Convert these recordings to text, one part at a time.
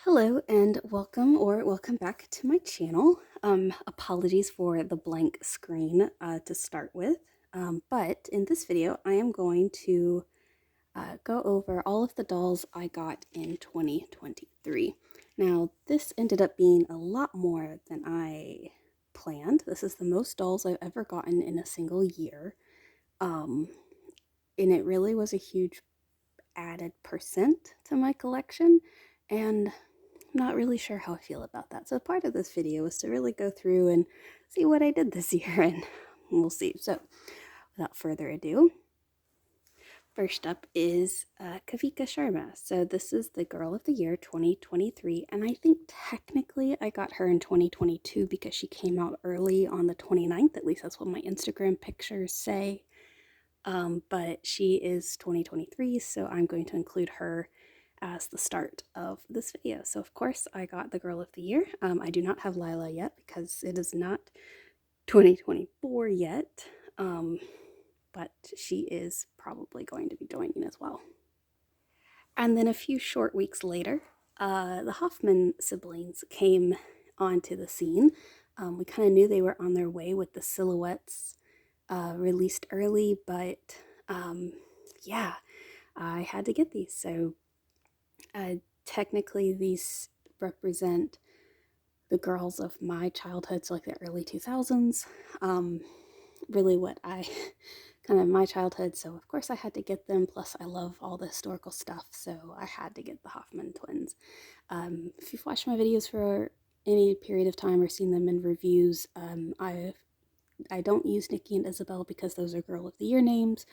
Hello and welcome back to my channel. Apologies for the blank screen to start with, but in this video I am going to go over all of the dolls I got in 2023. Now this ended up being a lot more than I planned. This is the most dolls I've ever gotten in a single year, um, and it really was a huge added percent to my collection, and I'm not really sure how I feel about that. So part of this video is to really go through and see what I did this year, and we'll see. So without further ado, first up is Kavika Sharma. So this is the Girl of the Year 2023, and I think technically I got her in 2022 because she came out early on the 29th. At least that's what my Instagram pictures say. But she is 2023, so I'm going to include her as the start of this video. So of course I got the Girl of the Year. I do not have Lila yet because it is not 2024 yet, but she is probably going to be joining as well. And then a few short weeks later, the Hoffman siblings came onto the scene. We kind of knew they were on their way with the silhouettes released early, but yeah, I had to get these. So technically these represent the girls of my childhood, so like the early 2000s. Really what I kind of my childhood, so of course I had to get them. Plus I love all the historical stuff, so I had to get the Hoffman twins. If you've watched my videos for any period of time or seen them in reviews, I don't use Nikki and Isabel because those are Girl of the Year names,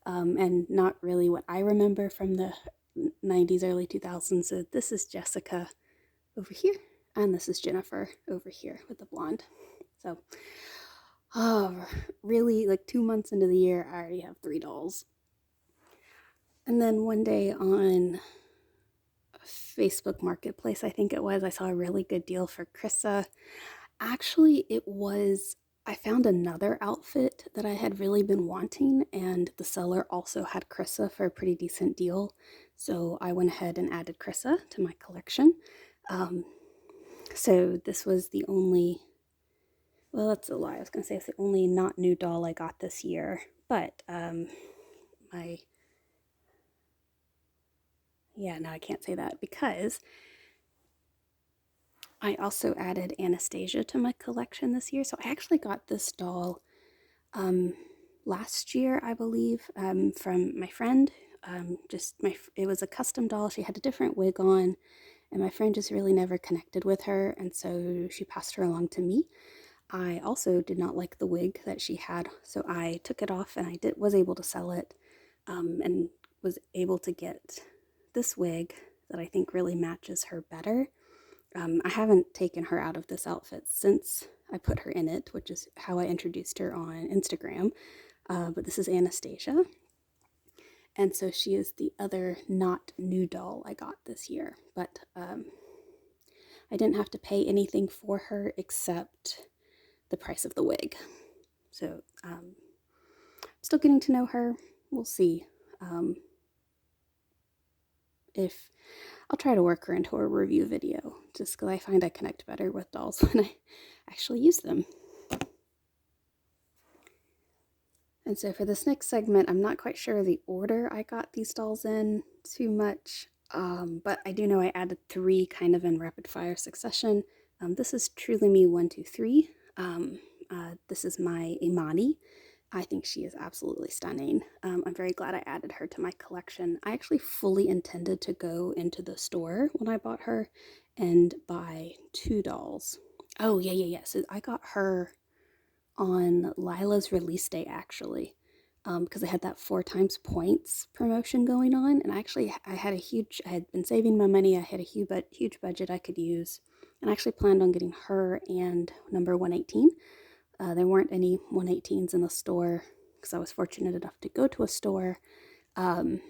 and not really what I remember from the 90s, early 2000s. So this is Jessica over here, and this is Jennifer over here with the blonde. So, really, like 2 months into the year, I already have 3 dolls. And then one day on Facebook Marketplace, I think it was, I saw a really good deal for Chrissa. Actually, I found another outfit that I had really been wanting, and the seller also had Chrissa for a pretty decent deal. So I went ahead and added Chrissa to my collection. So this was the only, well, that's a lie. I was going to say it's the only not new doll I got this year. But no, I can't say that because I also added Anastasia to my collection this year. So I actually got this doll last year, I believe, from my friend. It was a custom doll. She had a different wig on, and my friend just really never connected with her, and so she passed her along to me. I also did not like the wig that she had, so I took it off, and I was able to sell it, and was able to get this wig that I think really matches her better. I haven't taken her out of this outfit since I put her in it, which is how I introduced her on Instagram. But this is Anastasia. And so she is the other not new doll I got this year. But I didn't have to pay anything for her except the price of the wig. So I'm still getting to know her. We'll see if I'll try to work her into a review video, just because I find I connect better with dolls when I actually use them. And so for this next segment, I'm not quite sure the order I got these dolls in too much, but I do know I added 3 kind of in rapid fire succession. This is Truly Me 1, 2, 3. This is my Amanii. I think she is absolutely stunning. I'm very glad I added her to my collection. I actually fully intended to go into the store when I bought her and buy 2 dolls. Oh, yeah. So I got her on Lila's release day, actually, because I had that 4 times points promotion going on, and I had been saving my money. I had a huge budget I could use, and I actually planned on getting her and number 118. There weren't any 118s in the store because I was fortunate enough to go to a store, and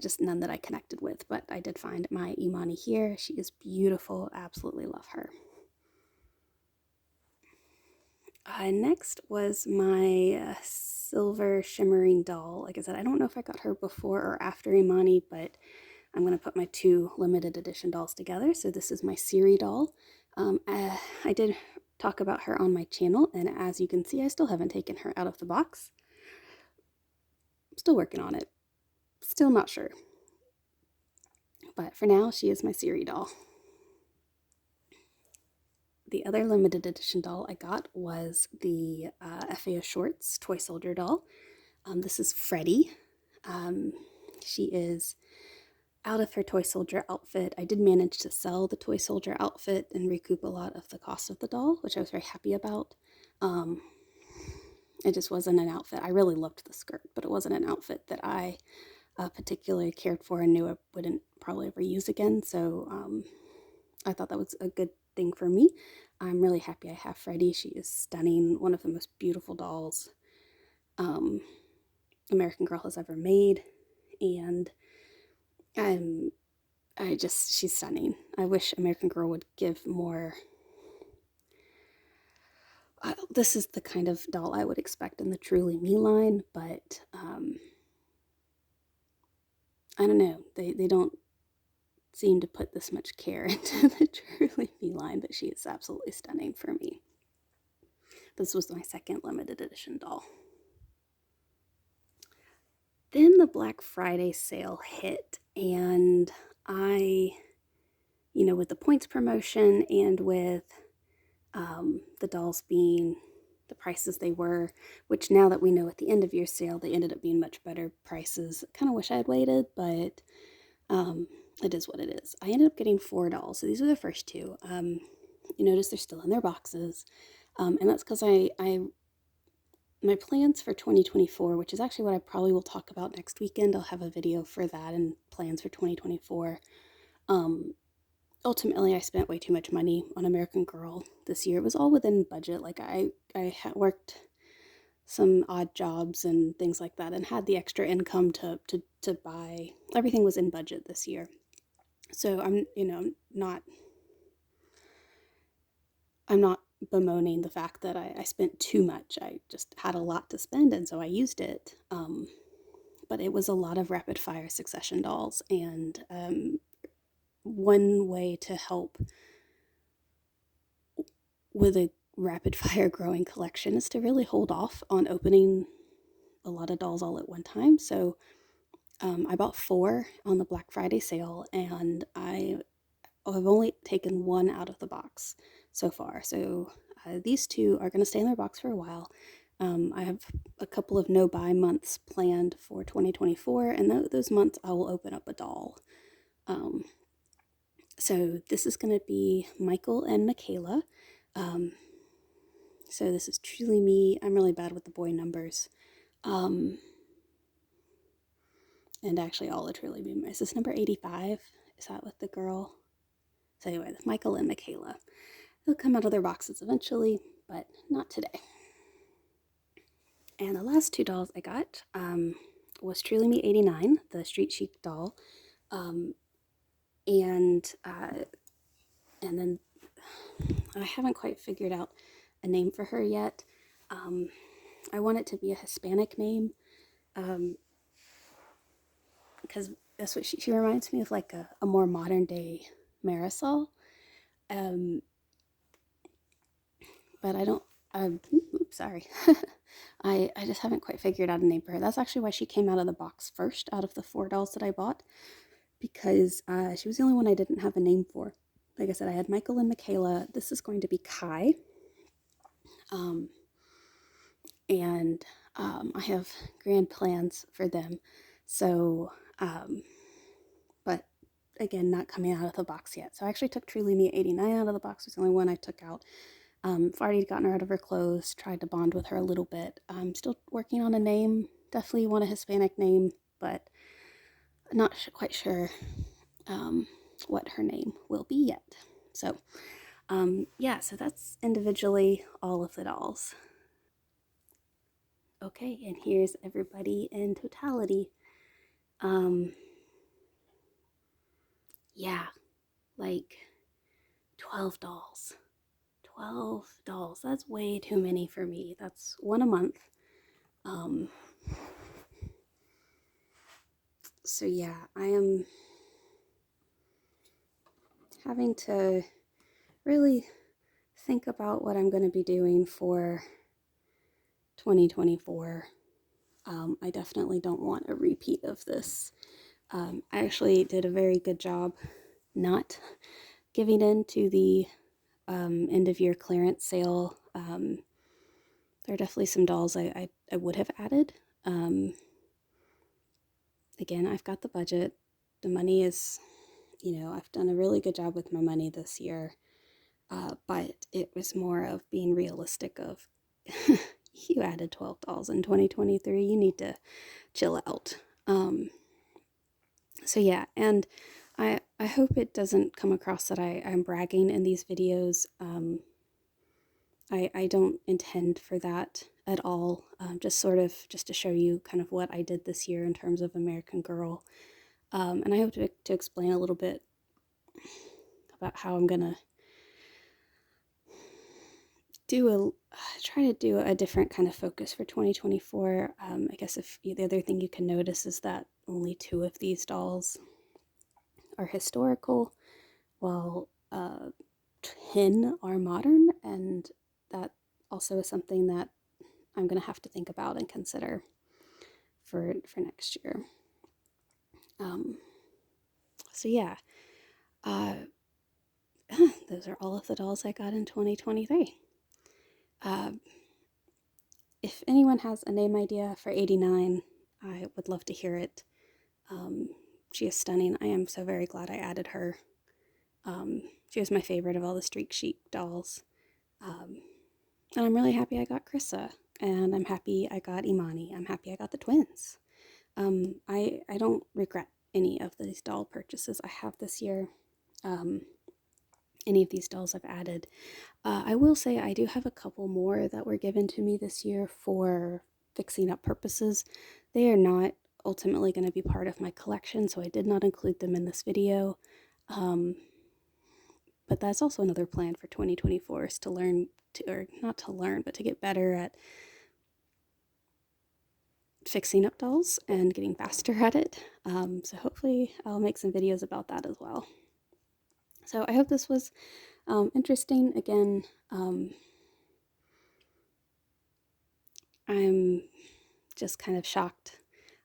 just none that I connected with, but I did find my Amanii here. She is beautiful. Absolutely love her. Next was my silver shimmering doll. Like I said, I don't know if I got her before or after Amanii, but I'm going to put my two limited edition dolls together. So this is my Siri doll. I did talk about her on my channel, and as you can see, I still haven't taken her out of the box. I'm still working on it. Still not sure. But for now, she is my Siri doll. The other limited edition doll I got was the FAO Shorts Toy Soldier doll. This is Freddy. She is out of her toy soldier outfit. I did manage to sell the toy soldier outfit and recoup a lot of the cost of the doll, which I was very happy about. It just wasn't an outfit. I really loved the skirt, but it wasn't an outfit that I particularly cared for and knew I wouldn't probably ever use again. So I thought that was a good thing for me. I'm really happy I have Freddy. She is stunning, one of the most beautiful dolls American Girl has ever made, and she's stunning. I wish American Girl would give more. This is the kind of doll I would expect in the Truly Me line, but I don't know. They don't seem to put this much care into the Truly Me line, but she is absolutely stunning for me. This was my second limited edition doll. Then the Black Friday sale hit, and with the points promotion and with the dolls being the prices they were, which now that we know at the end of year sale, they ended up being much better prices. Kind of wish I had waited, but it is what it is. I ended up getting 4 dolls. So these are the first 2. You notice they're still in their boxes. And that's because my plans for 2024, which is actually what I probably will talk about next weekend. I'll have a video for that and plans for 2024. Ultimately, I spent way too much money on American Girl this year. It was all within budget. Like I had worked some odd jobs and things like that, and had the extra income to buy. Everything was in budget this year. So I'm not bemoaning the fact that I spent too much. I just had a lot to spend, and so I used it. But it was a lot of rapid fire succession dolls, and one way to help with a rapid fire growing collection is to really hold off on opening a lot of dolls all at one time. So I bought 4 on the Black Friday sale, and I've only taken 1 out of the box so far. So these 2 are going to stay in their box for a while. I have a couple of no-buy months planned for 2024, and those months I will open up a doll. So this is going to be Michael and Michaela. So this is Truly Me. I'm really bad with the boy numbers. And actually all the Truly Me. Is this number 85? Is that with the girl? So anyway, Michael and Michaela. They'll come out of their boxes eventually, but not today. And the last 2 dolls I got was Truly Me 89, the Street Chic doll. And then I haven't quite figured out a name for her yet. I want it to be a Hispanic name, because that's what she reminds me of, like a more modern day Marisol. But I don't, oops, sorry. I just haven't quite figured out a name for her. That's actually why she came out of the box first out of the 4 dolls that I bought, because she was the only one I didn't have a name for. Like I said, I had Michael and Michaela. This is going to be Kai. And I have grand plans for them. So, but again, not coming out of the box yet. So I actually took Truly Me 89 out of the box. It was the only one I took out. I've already gotten her out of her clothes, tried to bond with her a little bit. I'm still working on a name. Definitely want a Hispanic name, but not quite sure what her name will be yet. So, yeah, so that's individually all of the dolls. Okay, and here's everybody in totality. Yeah, like 12 dolls. 12 dolls. That's way too many for me. That's 1 a month. So yeah, I am having to really think about what I'm going to be doing for 2024. I definitely don't want a repeat of this. I actually did a very good job not giving in to the end of year clearance sale. There are definitely some dolls I would have added. Again, I've got the budget. The money is, I've done a really good job with my money this year. But it was more of being realistic of, you added 12 dolls in 2023, you need to chill out. So yeah, and I hope it doesn't come across that I'm bragging in these videos. I don't intend for that at all. Just to show you kind of what I did this year in terms of American Girl. And I hope to explain a little bit about how I'm gonna try to do a different kind of focus for 2024. I guess if the other thing you can notice is that only 2 of these dolls are historical, while 10 are modern, and that also is something that I'm going to have to think about and consider for next year. So yeah, those are all of the dolls I got in 2023. If anyone has a name idea for 89, I would love to hear it. She is stunning. I am so very glad I added her. She was my favorite of all the Streak Chic dolls. And I'm really happy I got Chrissa. And I'm happy I got Amanii. I'm happy I got the twins. I don't regret any of these doll purchases I have this year. Any of these dolls I've added. I will say I do have a couple more that were given to me this year for fixing up purposes. They are not ultimately going to be part of my collection, so I did not include them in this video. But that's also another plan for 2024, is to learn or not to learn, but to get better at fixing up dolls and getting faster at it. So hopefully I'll make some videos about that as well. So I hope this was interesting. Again, I'm just kind of shocked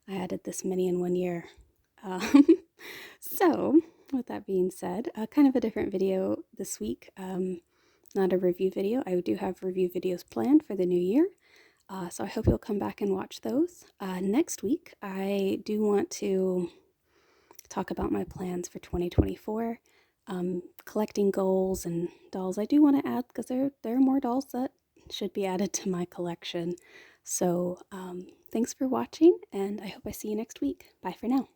I added this many in 1 year. So with that being said, kind of a different video this week. Not a review video. I do have review videos planned for the new year. So I hope you'll come back and watch those. Next week, I do want to talk about my plans for 2024. Collecting goals and dolls I do want to add, because there are more dolls that should be added to my collection. So thanks for watching, and I hope I see you next week. Bye for now.